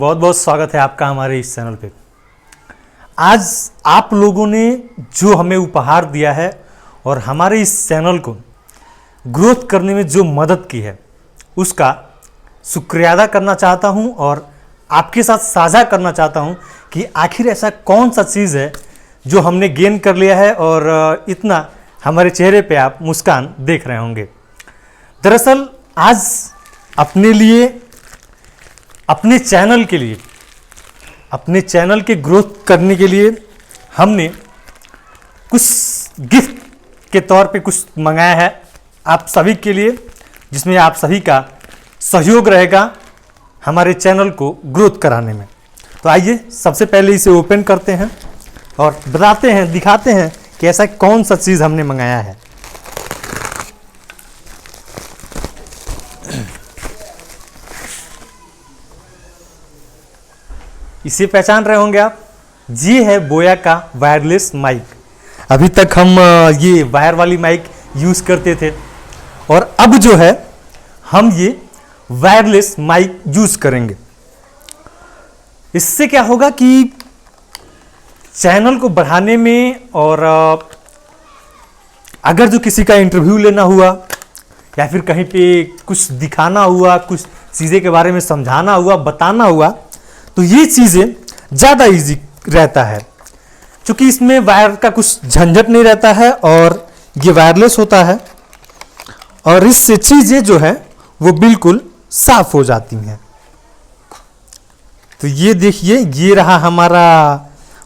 बहुत बहुत स्वागत है आपका हमारे इस चैनल पे। आज आप लोगों ने जो हमें उपहार दिया है और हमारे इस चैनल को ग्रोथ करने में जो मदद की है उसका शुक्रिया अदा करना चाहता हूं और आपके साथ साझा करना चाहता हूं कि आखिर ऐसा कौन सा चीज़ है जो हमने गेन कर लिया है और इतना हमारे चेहरे पे आप मुस्कान देख रहे होंगे। दरअसल आज अपने लिए, अपने चैनल के लिए, अपने चैनल के ग्रोथ करने के लिए हमने कुछ गिफ्ट के तौर पे कुछ मंगाया है आप सभी के लिए, जिसमें आप सभी का सहयोग रहेगा हमारे चैनल को ग्रोथ कराने में। तो आइए सबसे पहले इसे ओपन करते हैं और बताते हैं, दिखाते हैं कि ऐसा कौन सा चीज़ हमने मंगाया है। इसे पहचान रहे होंगे आप, ये है बोया का वायरलेस माइक। अभी तक हम ये वायर वाली माइक यूज़ करते थे और अब जो है हम ये वायरलेस माइक यूज़ करेंगे। इससे क्या होगा कि चैनल को बढ़ाने में और अगर जो किसी का इंटरव्यू लेना हुआ या फिर कहीं पे कुछ दिखाना हुआ, कुछ चीज़ें के बारे में समझाना हुआ, बताना हुआ, तो ये चीज़ें ज़्यादा इजी रहता है क्योंकि इसमें वायर का कुछ झंझट नहीं रहता है और ये वायरलेस होता है और इससे चीज़ें जो है वो बिल्कुल साफ हो जाती हैं। तो ये देखिए, ये रहा हमारा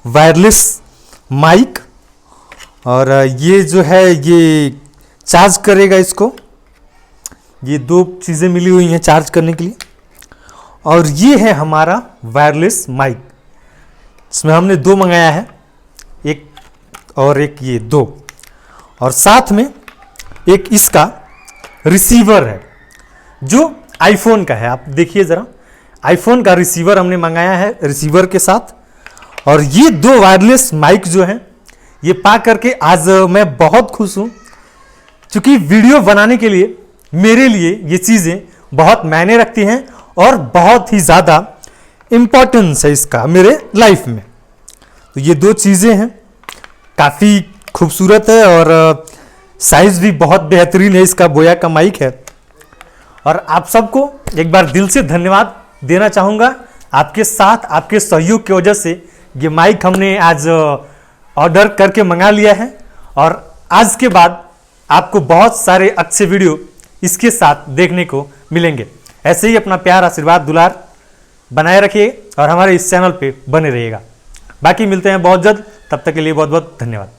वायरलेस माइक और ये जो है ये चार्ज करेगा इसको। ये दो चीज़ें मिली हुई हैं चार्ज करने के लिए और ये है हमारा वायरलेस माइक, इसमें हमने दो मंगाया है, एक और एक ये दो, और साथ में एक इसका रिसीवर है जो आईफोन का है। आप देखिए ज़रा, आईफोन का रिसीवर हमने मंगाया है रिसीवर के साथ। और ये दो वायरलेस माइक जो हैं ये पा करके आज मैं बहुत खुश हूँ क्योंकि वीडियो बनाने के लिए मेरे लिए ये चीज़ें बहुत मायने रखती हैं और बहुत ही ज़्यादा इम्पोर्टेंस है इसका मेरे लाइफ में। तो ये दो चीज़ें हैं, काफ़ी खूबसूरत है और साइज़ भी बहुत बेहतरीन है, इसका बोया का माइक है। और आप सबको एक बार दिल से धन्यवाद देना चाहूँगा। आपके साथ, आपके सहयोग की वजह से ये माइक हमने आज ऑर्डर करके मंगा लिया है और आज के बाद आपको बहुत सारे अच्छे वीडियो इसके साथ देखने को मिलेंगे। ऐसे ही अपना प्यार, आशीर्वाद, दुलार बनाए रखिए और हमारे इस चैनल पे बने रहिएगा। बाकी मिलते हैं बहुत जल्द, तब तक के लिए बहुत बहुत धन्यवाद।